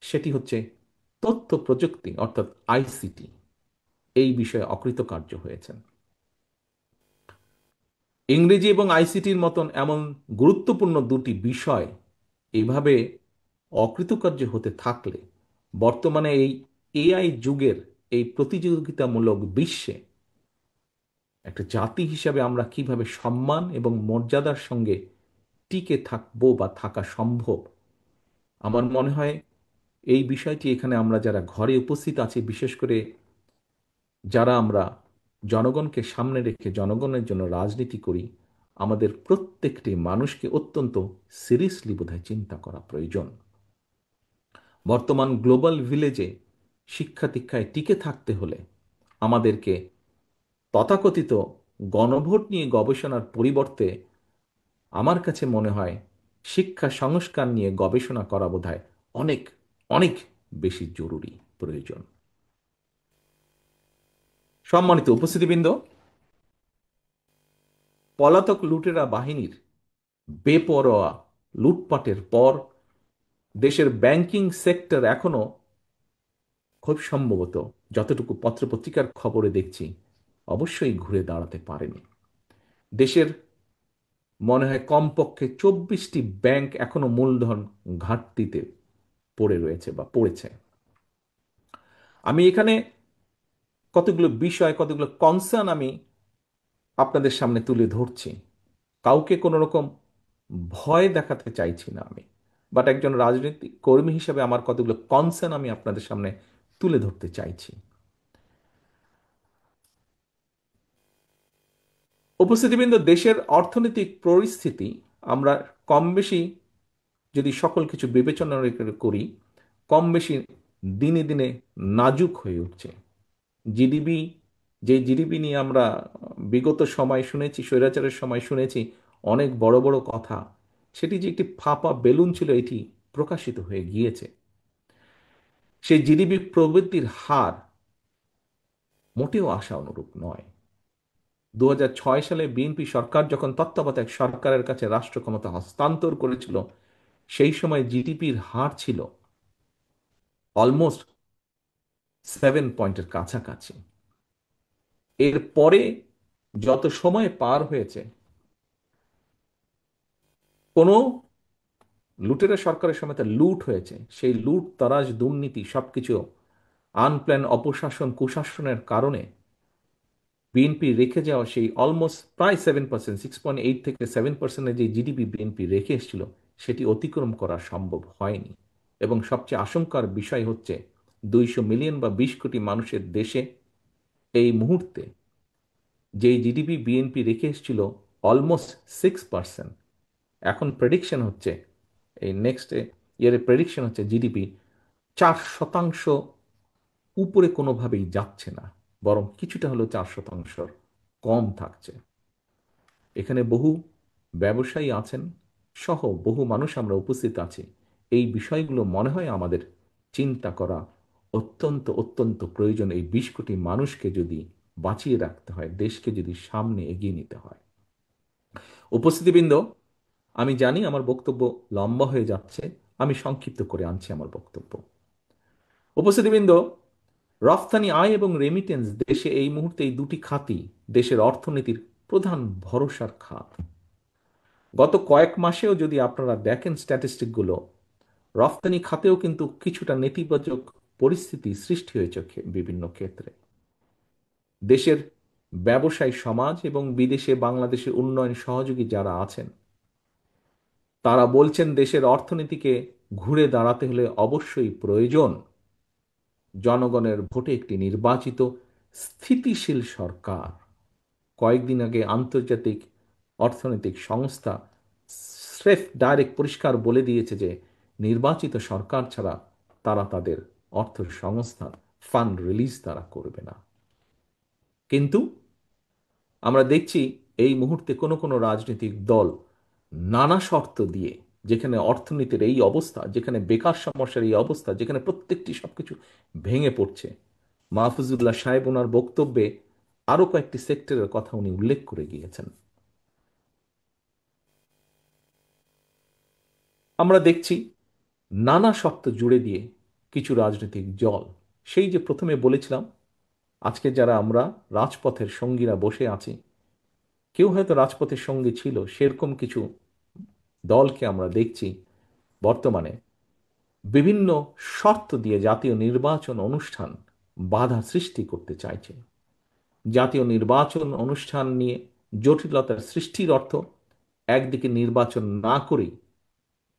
সেটি হচ্ছে তথ্য প্রযুক্তি, অর্থাৎ আইসিটি। এই বিষয়ে অকৃতকার্য হয়েছেন। ইংরেজি এবং আইসিটির মতন এমন গুরুত্বপূর্ণ দুটি বিষয় এইভাবে অকৃতকার্য হতে থাকলে বর্তমানে এই এআই যুগের এই প্রতিযোগিতামূলক বিশ্বে একটা জাতি হিসাবে আমরা কিভাবে সম্মান এবং মর্যাদার সঙ্গে টিকে থাকবো বা থাকা সম্ভব, আমার মনে হয় এই বিষয়টি এখানে আমরা যারা ঘরে উপস্থিত আছি, বিশেষ করে যারা আমরা জনগণকে সামনে রেখে জনগণের জন্য রাজনীতি করি, আমাদের প্রত্যেকটি মানুষকে অত্যন্ত সিরিয়াসলি বোধহয় চিন্তা করা প্রয়োজন। বর্তমান গ্লোবাল ভিলেজে শিক্ষা দীক্ষায় টিকে থাকতে হলে আমাদেরকে তথাকথিত গণভোট নিয়ে গবেষণার পরিবর্তে আমার কাছে মনে হয় শিক্ষা সংস্কার নিয়ে গবেষণা করা বোধহয় অনেক অনেক বেশি জরুরি প্রয়োজন। সম্মানিত উপস্থিতিবৃন্দ, পলাতক লুটেরা বাহিনীর বেপরোয়া লুটপাটের পর দেশের ব্যাংকিং সেক্টর এখনো খুব সম্ভবত, যতটুকু পত্রপত্রিকার খবরে দেখছি, অবশ্যই ঘুরে দাঁড়াতে পারেনি। দেশের মনে হয় কমপক্ষে 24টি ব্যাংক এখনো মূলধন ঘাটতিতে পড়ে রয়েছে বা পড়েছে। আমি এখানে কতগুলো বিষয়, কতগুলো কনসার্ন আমি আপনাদের সামনে তুলে ধরছি। কাউকে কোনো রকম ভয় দেখাতে চাইছি না আমি, বাট একজন রাজনৈতিক কর্মী হিসেবে আমার কতগুলো কনসার্ন আমি আপনাদের সামনে তুলে ধরতে চাইছি। উপস্থিতিবৃন্দ, দেশের অর্থনৈতিক পরিস্থিতি আমরা কম বেশি যদি সকল কিছু বিবেচনা করি, কম বেশি দিনে দিনে নাজুক হয়ে উঠছে। জিডিপি, যে জিডিপি নিয়ে আমরা বিগত সময় শুনেছি, স্বৈরাচারের সময় শুনেছি অনেক বড় বড় কথা, সেটি যে একটি ফাঁপা বেলুন ছিল এটি প্রকাশিত হয়ে গিয়েছে। সেই জিডিপি প্রবৃদ্ধির হার মোটেও আশা অনুরূপ নয়। 2006 সালে বিএনপি সরকার যখন তত্ত্বাবধায়ক সরকারের কাছে রাষ্ট্র ক্ষমতা হস্তান্তর করেছিল, সেই সময় জিডিপির হার ছিল অলমোস্ট 7 পয়েন্টের কাছাকাছি। এরপরে যত সময় পার হয়েছে, কোনো লুটেরা সরকারের সময় তা লুট হয়েছে, সেই লুট তারাজ দুর্নীতি সবকিছু আনপ্ল্যান অপশাসন কুশাসনের কারণে বিএনপি রেখে যাওয়া সেই অলমোস্ট প্রায় 7%, 6.8 থেকে 7%-এর যে জিডিপি বিএনপি রেখে এসেছিল, সেটি অতিক্রম করা সম্ভব হয়নি। এবং সবচেয়ে আশঙ্কার বিষয় হচ্ছে 200 মিলিয়ন বা 20 কোটি মানুষের দেশে এই মুহূর্তে যেই জিডিপি বিএনপি রেখে এসেছিল অলমোস্ট 6%, এখন প্রেডিকশন হচ্ছে এই নেক্সট ইয়ারে প্রেডিকশন হচ্ছে জিডিপি 4% উপরে কোনোভাবেই যাচ্ছে না, বরং কিছুটা হলেও 4% কম থাকছে। এখানে বহু ব্যবসায়ী আছেন সহ বহু মানুষ আমরা উপস্থিত আছি। এই বিষয়গুলো মনে হয় আমাদের চিন্তা করা অত্যন্ত অত্যন্ত প্রয়োজন। এই 20 কোটি মানুষকে যদি বাঁচিয়ে রাখতে হয়, দেশকে যদি সামনে এগিয়ে নিতে হয়। উপস্থিতিবৃন্দ, আমি জানি আমার বক্তব্য লম্বা হয়ে যাচ্ছে, আমি সংক্ষিপ্ত করে আনছি আমার বক্তব্য। উপস্থিতিবৃন্দ, রফতানি আয় এবং রেমিটেন্স দেশে এই মুহূর্তে এই দুটি খাতই দেশের অর্থনীতির প্রধান ভরসার খাত। গত কয়েক মাসেও যদি আপনারা দেখেন স্ট্যাটিস্টিকগুলো, রফতানি খাতেও কিন্তু কিছুটা নেতিবাচক পরিস্থিতি সৃষ্টি হয়েছে বিভিন্ন ক্ষেত্রে। দেশের ব্যবসায়ী সমাজ এবং বিদেশে বাংলাদেশের উন্নয়ন সহযোগী যারা আছেন, তারা বলছেন দেশের অর্থনীতিকে ঘুরে দাঁড়াতে হলে অবশ্যই প্রয়োজন জনগণের ভোটে একটি নির্বাচিত স্থিতিশীল সরকার। কয়েকদিন আগে আন্তর্জাতিক অর্থনৈতিক সংস্থা স্রেফ ডাইরেক্ট পরিষ্কার বলে দিয়েছে যে নির্বাচিত সরকার ছাড়া তারা তাদের অর্থ সংস্থান ফান্ড রিলিজ তারা করবে না। কিন্তু আমরা দেখছি এই মুহূর্তে কোনো কোনো রাজনৈতিক দল নানা শর্ত দিয়ে, যেখানে অর্থনীতির এই অবস্থা, যেখানে বেকার সমস্যার এই অবস্থা, যেখানে প্রত্যেকটি সবকিছু ভেঙে পড়ছে, মাহফুজুল্লাহ সাহেব ওনার বক্তব্যে আরো কয়েকটি সেক্টরের কথা উনি উল্লেখ করে গিয়েছেন। আমরা দেখছি নানা শর্ত জুড়ে দিয়ে কিছু রাজনৈতিক দল, সেই যে প্রথমে বলেছিলাম আজকে যারা আমরা রাজপথের সঙ্গীরা বসে আছি, কেউ হয়তো রাজপথের সঙ্গী ছিল, সেরকম কিছু দলকে আমরা দেখছি বর্তমানে বিভিন্ন শর্ত দিয়ে জাতীয় নির্বাচন অনুষ্ঠান বাধা সৃষ্টি করতে চাইছে। জাতীয় নির্বাচন অনুষ্ঠান নিয়ে জটিলতার সৃষ্টির অর্থ একদিকে নির্বাচন না করেই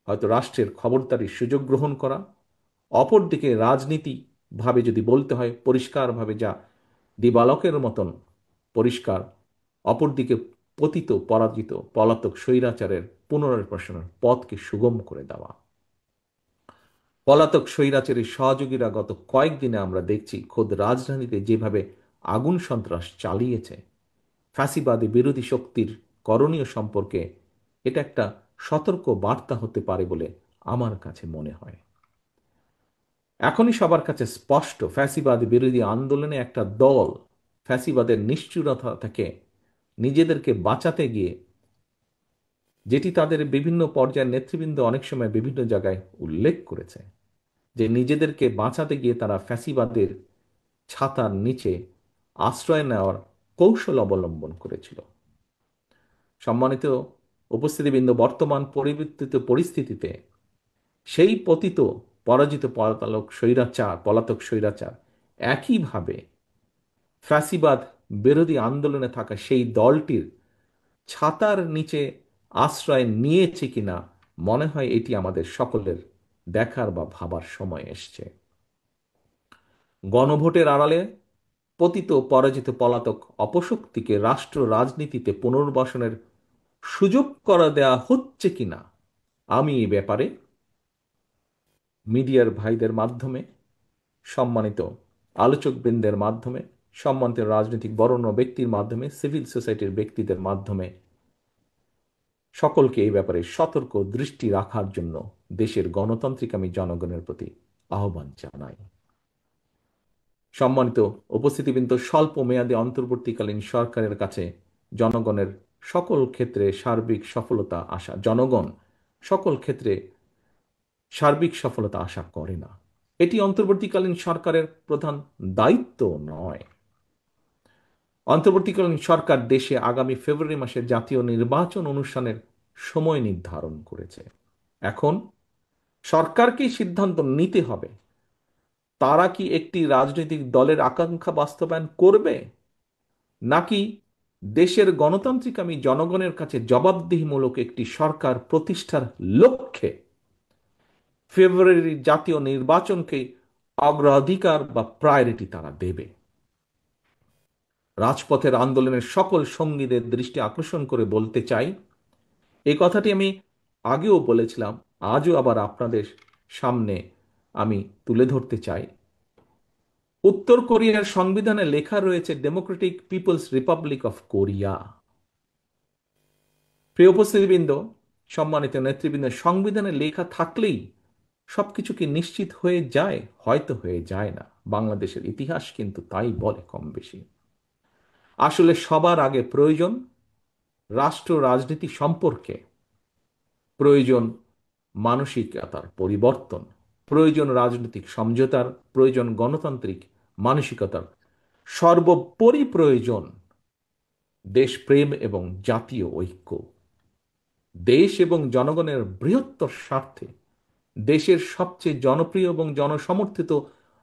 হয়তো রাষ্ট্রের খবরদারির সুযোগ গ্রহণ করা, অপরদিকে রাজনীতি ভাবে যদি বলতে হয় পরিষ্কারভাবে, যা দিবালকের মতন পরিষ্কার, অপরদিকে পতিত পরাজিত পলাতক স্বৈরাচারের পুনর্বাসনের পথকে সুগম করে দেওয়া। পলাতক স্বৈরাচারী সহযোগীরা গত কয়েকদিনে আমরা দেখছি খোদ রাজধানীতে যেভাবে আগুন সন্ত্রাস চালিয়েছে, ফ্যাসিবাদী বিরোধী শক্তির করণীয় সম্পর্কে এটা একটা সতর্ক বার্তা হতে পারে বলে আমার কাছে মনে হয়। এখনই সবার কাছে স্পষ্ট, ফ্যাসিবাদ বিরোধী আন্দোলনে একটা দল ফ্যাসিবাদের নিষ্ঠুরতা থেকে নিজেদেরকে বাঁচাতে গিয়ে, যেটি তাদের বিভিন্ন পর্যায়ের নেতৃবৃন্দ অনেক সময় বিভিন্ন জায়গায় উল্লেখ করেছে, যে নিজেদেরকে বাঁচাতে গিয়ে তারা ফ্যাসিবাদের ছাতার নিচে আশ্রয় নেওয়ার কৌশল অবলম্বন করেছিল। সম্মানিত উপস্থিতিবৃন্দ, বর্তমান পরিবর্তিত পরিস্থিতিতে সেই পতিত পরাজিত পলাতক স্বৈরাচার একইভাবে ফ্যাসিবাদ বিরোধী আন্দোলনে থাকা সেই দলটির ছাতার নিচে আশ্রয় নিয়েছে কিনা মনে হয় এটি আমাদের সকলের দেখার বা ভাবার সময় এসছে। গণভোটের আড়ালে পতিত পরাজিত পলাতক অপশক্তিকে রাষ্ট্র রাজনীতিতে পুনর্বাসনের সুযোগ করে দেয়া হচ্ছে কিনা আমি এই ব্যাপারে মিডিয়ার ভাইদের মাধ্যমে, সম্মানিত আলোচকবৃন্দের মাধ্যমে, সম্মানিত রাজনৈতিক বরেণ্য ব্যক্তির মাধ্যমে, সিভিল সোসাইটির ব্যক্তিদের মাধ্যমে সকলকে এই ব্যাপারে সতর্ক দৃষ্টি রাখার জন্য দেশের গণতান্ত্রিক আমি জনগণের প্রতি আহ্বান জানাই। সম্মানিত উপস্থিতিবৃন্দ, স্বল্প মেয়াদী অন্তর্বর্তীকালীন সরকারের কাছে জনগণের সকল ক্ষেত্রে সার্বিক সফলতা আশা জনগণ সকল ক্ষেত্রে সার্বিক সফলতা আশা করে না। এটি অন্তর্বর্তীকালীন সরকারের প্রধান দায়িত্ব নয়। অন্তর্বর্তীকালীন সরকার দেশে আগামী ফেব্রুয়ারি মাসে জাতীয় নির্বাচন অনুষ্ঠানের সময় নির্ধারণ করেছে। এখন সরকারকেই সিদ্ধান্ত নিতে হবে তারা কি একটি রাজনৈতিক দলের আকাঙ্ক্ষা বাস্তবায়ন করবে, নাকি দেশের গণতান্ত্রিক আমি জনগণের কাছে জবাবদিহিমূলক একটি সরকার প্রতিষ্ঠার লক্ষ্যে ফেব্রুয়ারির জাতীয় নির্বাচনকে অগ্রাধিকার বা প্রায়োরিটি তারা দেবে। রাজপথের আন্দোলনের সকল সঙ্গীদের দৃষ্টি আকর্ষণ করে বলতে চাই, এই কথাটি আমি আগেও বলেছিলাম, আজও আবার আপনাদের সামনে আমি তুলে ধরতে চাই। উত্তর কোরিয়ার সংবিধানে লেখা রয়েছে democratic people's republic of Korea. প্রিয় উপস্থিতিবৃন্দ, সম্মানিত নেতৃবৃন্দ, সংবিধানে লেখা থাকলেই সবকিছু কি নিশ্চিত হয়ে যায়? হয়তো হয়ে যায় না। বাংলাদেশের ইতিহাস কিন্তু তাই বলে কম বেশি। আসলে সবার আগে প্রয়োজন রাষ্ট্র রাজনীতি সম্পর্কে, প্রয়োজন মানসিকতার পরিবর্তন, প্রয়োজন রাজনৈতিক সমঝোতার, প্রয়োজন গণতান্ত্রিক মানসিকতার, সর্বোপরি প্রয়োজন দেশপ্রেম এবং জাতীয় ঐক্য। দেশ এবং জনগণের বৃহত্তর স্বার্থে দেশের সবচেয়ে জনপ্রিয় এবং জনসমর্থিত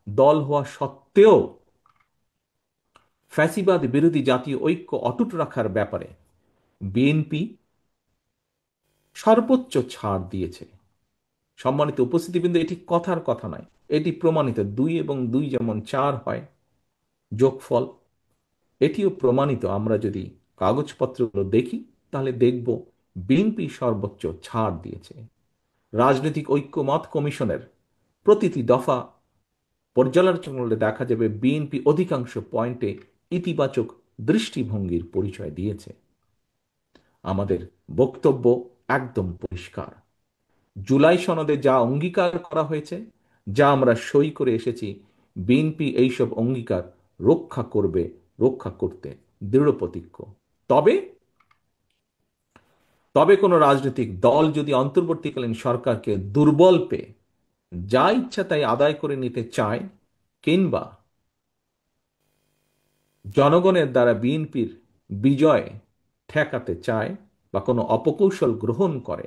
দল হওয়া সত্ত্বেও ফ্যাসিবাদ বিরোধী জাতীয় ঐক্য অটুট রাখার ব্যাপারে বিএনপি সর্বোচ্চ ছাড় দিয়েছে। সম্মানিত উপস্থিতিবৃন্দ, এটি কথার কথা নয়, এটি প্রমাণিত। 2 এবং 2 যেমন 4 হয় যোগফল, এটিও প্রমাণিত। আমরা যদি কাগজপত্রগুলো দেখি তাহলে দেখব বিএনপি সর্বোচ্চ ছাড় দিয়েছে। রাজনৈতিক ঐক্যমত কমিশনের প্রতিটি দফা পর্যালোচনা করলে দেখা যাবে বিএনপি অধিকাংশ পয়েন্টে ইতিবাচক দৃষ্টিভঙ্গির পরিচয় দিয়েছে। আমাদের বক্তব্য একদম পরিষ্কার। জুলাই সনদে যা অঙ্গীকার করা হয়েছে, যা আমরা সই করে এসেছি, বিএনপি এইসব অঙ্গীকার রক্ষা করবে, রক্ষা করতে দৃঢ় প্রতিজ্ঞ। তবে তবে কোনো রাজনৈতিক দল যদি অন্তর্বর্তীকালীন সরকারকে দুর্বল পেয়ে যা ইচ্ছা তাই আদায় করে নিতে চায়, কিংবা জনগণের দ্বারা বিএনপির বিজয় ঠেকাতে চায় বা কোনো অপকৌশল গ্রহণ করে,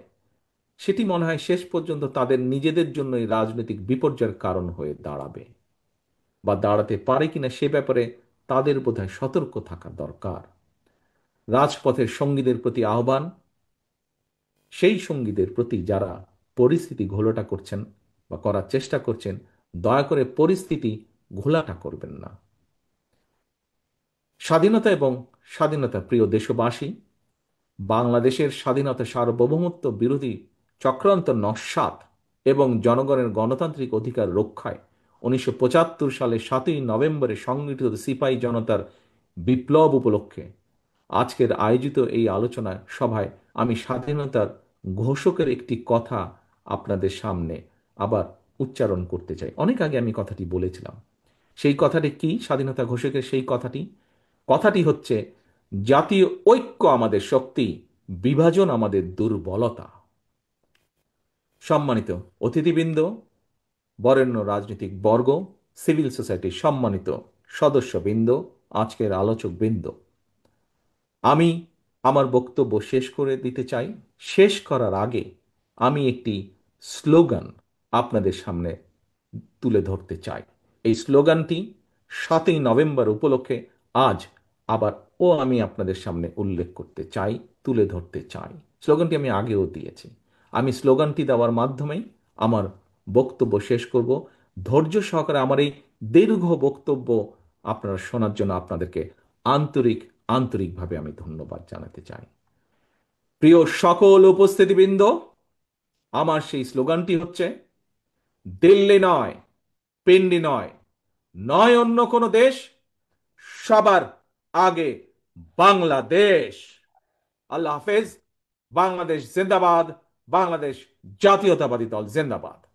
সেটি মনে হয় শেষ পর্যন্ত তাদের নিজেদের জন্যই রাজনৈতিক বিপর্যয়ের কারণ হয়ে দাঁড়াবে বা দাঁড়াতে পারে কিনা সে ব্যাপারে তাদের বোধহয় সতর্ক থাকা দরকার। রাজপথের সঙ্গীদের প্রতি আহ্বান, সেই সঙ্গীদের প্রতি যারা পরিস্থিতি ঘোলাটা করছেন বা করার চেষ্টা করছেন, দয়া করে পরিস্থিতি ঘোলাটা করবেন না। স্বাধীনতা এবং স্বাধীনতা প্রিয় দেশবাসী, বাংলাদেশের স্বাধীনতা সার্বভৌমত্ব বিরোধী চক্রান্ত নস্যাৎ এবং জনগণের গণতান্ত্রিক অধিকার রক্ষায় 1975 সালে 7ই নভেম্বরে সংগঠিত সিপাহী জনতার বিপ্লব উপলক্ষে আজকের আয়োজিত এই আলোচনা সভায় আমি স্বাধীনতার ঘোষকের একটি কথা আপনাদের সামনে আবার উচ্চারণ করতে চাই। অনেক আগে আমি কথাটি বলেছিলাম। সেই কথাটি কি? স্বাধীনতা ঘোষকের সেই কথাটি হচ্ছে, জাতীয় ঐক্য আমাদের শক্তি, বিভাজন আমাদের দুর্বলতা। সম্মানিত অতিথিবৃন্দ, বরেণ্য রাজনৈতিক বর্গ, সিভিল সোসাইটির সম্মানিত সদস্যবৃন্দ, আজকের আলোচকবৃন্দ, আমি আমার বক্তব্য শেষ করে দিতে চাই। শেষ করার আগে আমি একটি স্লোগান আপনাদের সামনে তুলে ধরতে চাই। এই স্লোগানটি 7ই নভেম্বর উপলক্ষে আজ আবার আমি আপনাদের সামনে উল্লেখ করতে চাই, তুলে ধরতে চাই। স্লোগানটি আমি আগেও দিয়েছি। আমি স্লোগানটি দেওয়ার মাধ্যমেই আমার বক্তব্য শেষ করব। ধৈর্য সহকারে আমার এই দীর্ঘ বক্তব্য আপনারা শোনার জন্য আপনাদেরকে আন্তরিকভাবে আমি ধন্যবাদ জানাতে চাই। প্রিয় সকল উপস্থিতিবৃন্দ, আমার সেই স্লোগানটি হচ্ছে, দিল্লি নয়, পিন্ডি নয়, নয় অন্য কোনো দেশ, সবার আগে বাংলাদেশ। আল্লাহ হাফেজ। বাংলাদেশ জিন্দাবাদ। বাংলাদেশ জাতীয়তাবাদী দল জিন্দাবাদ।